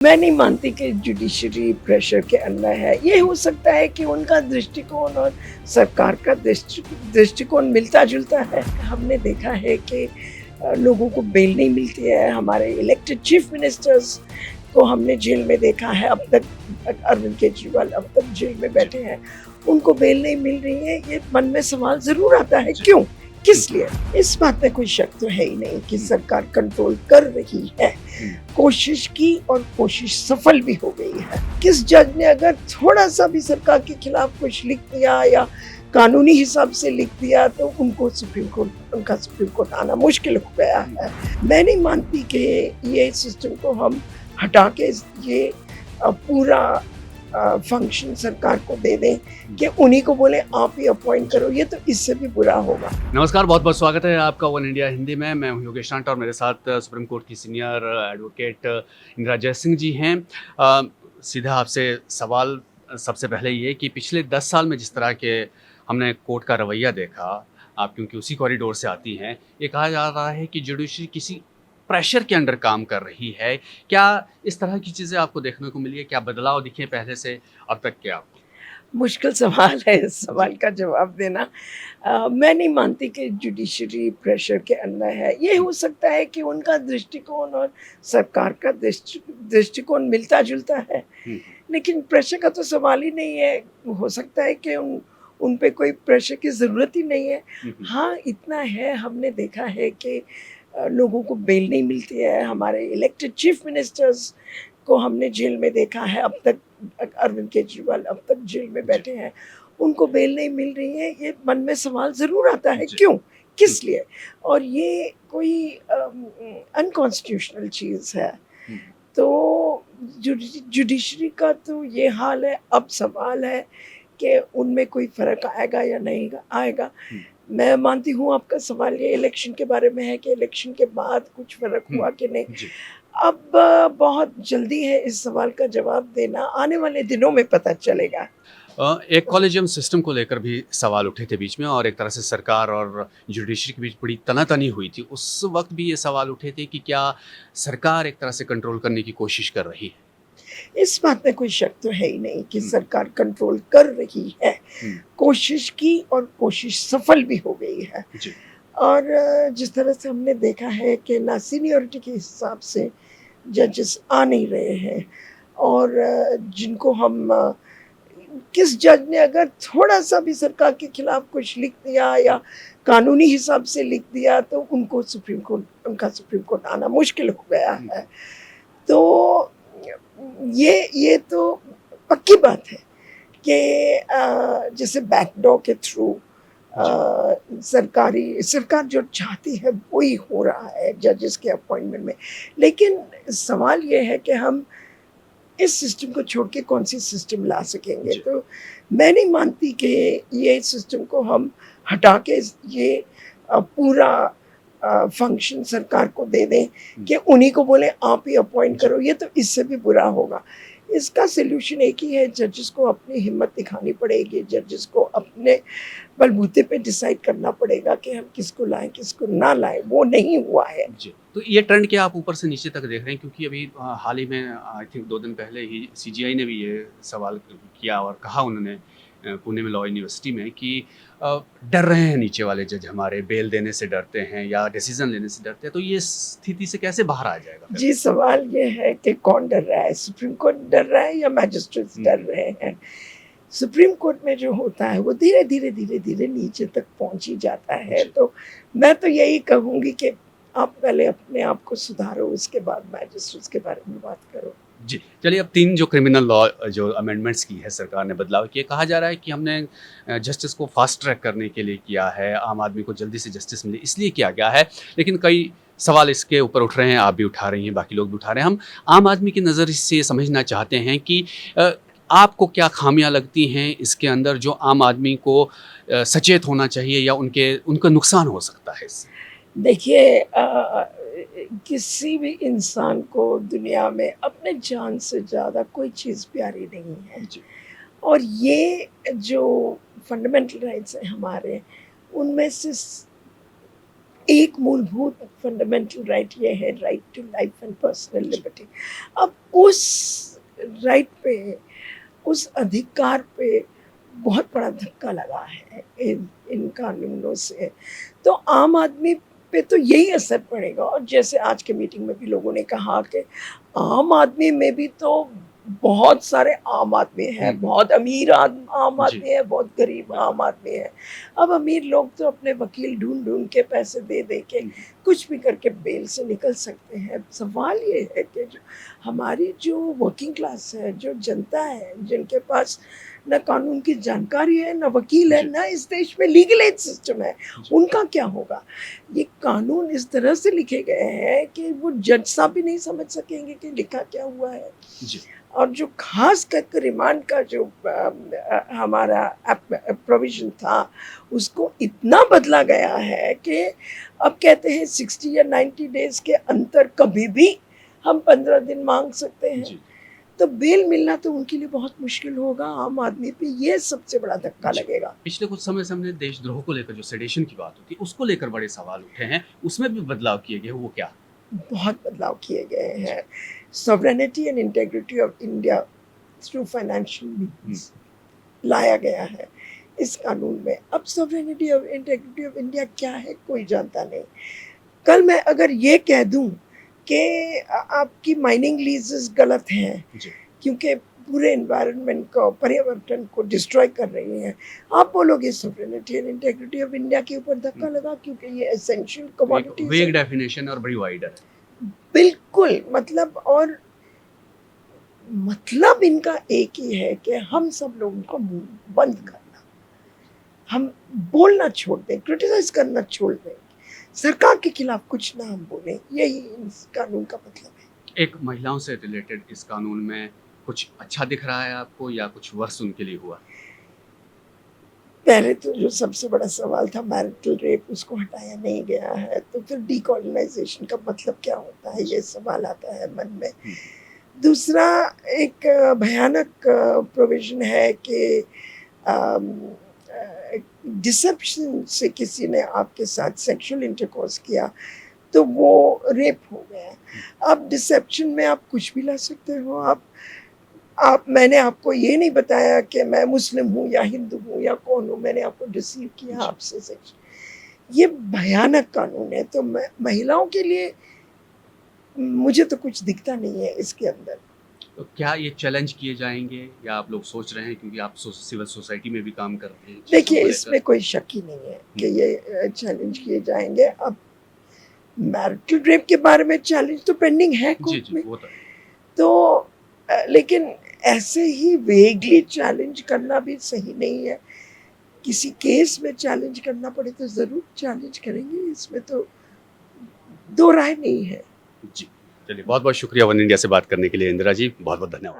मैं नहीं मानती कि जुडिशरी प्रेशर के अंदर है। ये हो सकता है कि उनका दृष्टिकोण और सरकार का दृष्टिकोण मिलता-जुलता है। हमने देखा है कि लोगों को बेल नहीं मिलती है। हमारे इलेक्टेड चीफ मिनिस्टर्स को हमने जेल में देखा है। अब तक अरविंद केजरीवाल अब तक जेल में बैठे हैं। उनको बेल नहीं मिल रही है। ये मन में सवाल ज़रूर आता है, क्यों? किस लिए? इस बात में कोई शक तो है ही नहीं कि सरकार कंट्रोल कर रही है। कोशिश की और कोशिश सफल भी हो गई है। किस जज ने अगर थोड़ा सा भी सरकार के खिलाफ कुछ लिख दिया या कानूनी हिसाब से लिख दिया तो उनका सुप्रीम कोर्ट आना मुश्किल हो गया है। मैं नहीं मानती कि ये सिस्टम को हम हटा के ये पूरा फंक्शन सरकार को दे दें कि उन्हीं को बोले आप ही अपॉइंट करो, ये तो इससे भी बुरा होगा। नमस्कार, बहुत बहुत स्वागत है आपका वन इंडिया हिंदी में। मैं हूं योगेश टांटा और मेरे साथ सुप्रीम कोर्ट की सीनियर एडवोकेट इंदिरा जयसिंह जी हैं। सीधा आपसे सवाल सबसे पहले ये कि पिछले 10 साल में जिस तरह के हमने कोर्ट का रवैया देखा, आप क्योंकि उसी कॉरिडोर से आती हैं, ये कहा जा रहा है कि जुडिशरी किसी प्रेशर के अंडर काम कर रही है। क्या इस तरह की चीज़ें आपको देखने को मिली है? क्या बदलाव दिखे पहले से अब तक के आपको? मुश्किल सवाल है इस सवाल का जवाब देना। मैं नहीं मानती कि जुडिशरी प्रेशर के अंदर है। ये हो सकता है कि उनका दृष्टिकोण और सरकार का दृष्टिकोण मिलता-जुलता है। लेकिन प्रेशर का तो सवाल ही नहीं है। हो सकता है कि उन पे कोई प्रेशर की ज़रूरत ही नहीं है। हाँ, इतना है, हमने देखा है कि लोगों को बेल नहीं मिलती है। हमारे इलेक्टेड चीफ मिनिस्टर्स को हमने जेल में देखा है। अब तक अरविंद केजरीवाल अब तक जेल में बैठे हैं। उनको बेल नहीं मिल रही है। ये मन में सवाल ज़रूर आता है, क्यों? किस लिए? और ये कोई अनकॉन्स्टिट्यूशनल चीज़ है। तो जुडिशरी का तो ये हाल है। अब सवाल है कि उनमें कोई फ़र्क आएगा या नहीं आएगा। मैं मानती हूँ आपका सवाल ये इलेक्शन के बारे में है कि इलेक्शन के बाद कुछ फ़र्क हुआ कि नहीं। अब बहुत जल्दी है इस सवाल का जवाब देना, आने वाले दिनों में पता चलेगा। एक कॉलेजियम सिस्टम को लेकर भी सवाल उठे थे बीच में और एक तरह से सरकार और जुडिशरी के बीच बड़ी तनातनी हुई थी। उस वक्त भी ये सवाल उठे थे कि क्या सरकार एक तरह से कंट्रोल करने की कोशिश कर रही है? इस बात में कोई शक तो है ही नहीं कि सरकार कंट्रोल कर रही है। कोशिश की और कोशिश सफल भी हो गई है। और जिस तरह से हमने देखा है कि ना सीनियरिटी के हिसाब से जजेस आ नहीं रहे हैं और जिनको हम किस जज ने अगर थोड़ा सा भी सरकार के खिलाफ कुछ लिख दिया या कानूनी हिसाब से लिख दिया तो उनका सुप्रीम कोर्ट आना मुश्किल हो गया है। तो ये तो पक्की बात है कि जैसे बैकडोर के थ्रू सरकार जो चाहती है वही हो रहा है जजेस के अपॉइंटमेंट में। लेकिन सवाल ये है कि हम इस सिस्टम को छोड़ के कौन सी सिस्टम ला सकेंगे। तो मैं नहीं मानती कि ये सिस्टम को हम हटा के ये पूरा फंक्शन सरकार को दे दें कि उन्हीं को बोले आप ही अपॉइंट करो, ये तो इससे भी बुरा होगा। इसका सॉल्यूशन एक ही है, जजेस को अपनी हिम्मत दिखानी पड़ेगी। जजेस को अपने बलबूते पे डिसाइड करना पड़ेगा कि हम किसको लाएं किसको ना लाएं। वो नहीं हुआ है। तो ये ट्रेंड क्या आप ऊपर से नीचे तक देख रहे हैं? क्योंकि अभी हाल ही में आई थिंक 2 दिन पहले ही सीजीआई ने भी ये सवाल किया और कहा उन्होंने पुणे में लॉ यूनिवर्सिटी में कि डर रहे हैं नीचे वाले जज, हमारे बेल देने से डरते हैं या डिसीजन लेने से डरते हैं। तो ये स्थिति से कैसे बाहर आ जाएगा फिर? जी, सवाल ये है कि कौन डर रहा है, सुप्रीम कोर्ट डर रहा है या मैजिस्ट्रेट्स डर रहे हैं। सुप्रीम कोर्ट में जो होता है वो धीरे धीरे नीचे तक पहुंच ही जाता है। तो मैं तो यही कहूँगी कि आप पहले अपने आप को सुधारो, उसके बाद मैजिस्ट्रेट्स के बारे में बात करो। जी, चलिए अब 3 जो क्रिमिनल लॉ जो अमेंडमेंट्स की है सरकार ने, बदलाव किए, कहा जा रहा है कि हमने जस्टिस को फास्ट ट्रैक करने के लिए किया है, आम आदमी को जल्दी से जस्टिस मिले इसलिए किया गया है। लेकिन कई सवाल इसके ऊपर उठ रहे हैं, आप भी उठा रही हैं, बाकी लोग भी उठा रहे हैं। हम आम आदमी की नज़र से ये समझना चाहते हैं कि आपको क्या खामियां लगती हैं इसके अंदर जो आम आदमी को सचेत होना चाहिए या उनका नुकसान हो सकता है इससे? देखिए, किसी भी इंसान को दुनिया में अपने जान से ज़्यादा कोई चीज़ प्यारी नहीं है। और ये जो फंडामेंटल राइट्स हैं हमारे, उनमें से एक मूलभूत फंडामेंटल राइट ये है, right to life and personal liberty. अब उस राइट पे, उस अधिकार पे बहुत बड़ा धक्का लगा है इन कानूनों से। तो आम आदमी पे तो यही असर पड़ेगा। और जैसे आज के मीटिंग में भी लोगों ने कहा कि आम आदमी में भी तो बहुत सारे आम आदमी हैं, बहुत अमीर आम जी। आदमी है, बहुत गरीब आम आदमी है। अब अमीर लोग तो अपने वकील ढूंढ के पैसे दे के कुछ भी करके बेल से निकल सकते हैं। सवाल ये है कि हमारी जो वर्किंग क्लास है, जो जनता है, जिनके पास न कानून की जानकारी है, न वकील है, जी। न इस देश में लीगल एड सिस्टम है, जी। उनका क्या होगा? ये कानून इस तरह से लिखे गए हैं कि वो जज साहब भी नहीं समझ सकेंगे कि लिखा क्या हुआ है। जी। और जो खास करके रिमांड का जो हमारा प्रोविजन था, उसको इतना बदला गया है कि अब कहते हैं 60 या 90 डेज के अंतर कभी भी हम 15 दिन मांग सकते हैं। जी। तो बेल मिलना तो उनके लिए बहुत मुश्किल होगा। आम आदमी पे ये सबसे बड़ा धक्का जी। लगेगा। पिछले कुछ समय से हमने देशद्रोह को लेकर जो सेडेशन की बात होती है, उसको लेकर बड़े सवाल उठे हैं। उसमें भी बदलाव किए गए, वो क्या? बहुत बदलाव किए गए हैं। Sovereignty and integrity of India through financial means लाया गया है इस कानून में। अब sovereignty of integrity of India क्या है, कोई जानता नहीं। कल मैं अगर ये कह दूं कि आपकी माइनिंग लीजेस गलत हैं जी। क्योंकि पूरे एनवायरनमेंट को, पर्यावरण को डिस्ट्रॉय कर रही हैं, आप बोलोगे sovereignty and integrity of India के ऊपर धक्का लगा क्योंकि ये एसेंशियल एक कमोडिटीज वेग है। डेफिनेशन और बड़ी वाइडर है। बिल्कुल, मतलब इनका एक ही है कि हम सब लोगों का मुंह बंद करना, हम बोलना छोड़ दें, क्रिटिसाइज करना छोड़ दें, सरकार के खिलाफ कुछ ना हम बोलें। यही इस कानून का मतलब है। एक महिलाओं से रिलेटेड इस कानून में कुछ अच्छा दिख रहा है आपको या कुछ वर्स उनके लिए हुआ? पहले तो जो सबसे बड़ा सवाल था मैरिटल रेप, उसको हटाया नहीं गया है, तो फिर डीकॉलोनाइजेशन का मतलब क्या होता है, ये सवाल आता है मन में। दूसरा, एक भयानक प्रोविजन है कि डिसेप्शन से किसी ने आपके साथ सेक्सुअल इंटरकोर्स किया तो वो रेप हो गया। अब डिसेप्शन में आप कुछ भी ला सकते हो। आप मैंने आपको ये नहीं बताया कि मैं मुस्लिम हूँ या हिंदू हूँ या कौन हूँ, मैंने आपको डिसीव किया आपसे सेक्स। ये भयानक कानून है। तो महिलाओं के लिए मुझे तो कुछ दिखता नहीं है इसके अंदर। तो क्या ये चैलेंज किए जाएँगे या आप लोग सोच रहे हैं क्योंकि आप सिविल सोसाइटी में भी काम करते हैं चीज़ों देखिए, को इसमें लेकर? कोई शक ही नहीं है कि ये चैलेंज किए जाएंगे। अब मैरिटल रेप के बारे में चैलेंज तो पेंडिंग है जी, कोर्ट जी, में। वो तो है। तो लेकिन ऐसे ही वेगली चैलेंज करना भी सही नहीं है। किसी केस में चैलेंज करना पड़े तो ज़रूर चैलेंज करेंगे, इसमें तो दो राय नहीं है। जी। चलिए बहुत-बहुत शुक्रिया वन इंडिया से बात करने के लिए इंदिरा जी, बहुत-बहुत धन्यवाद।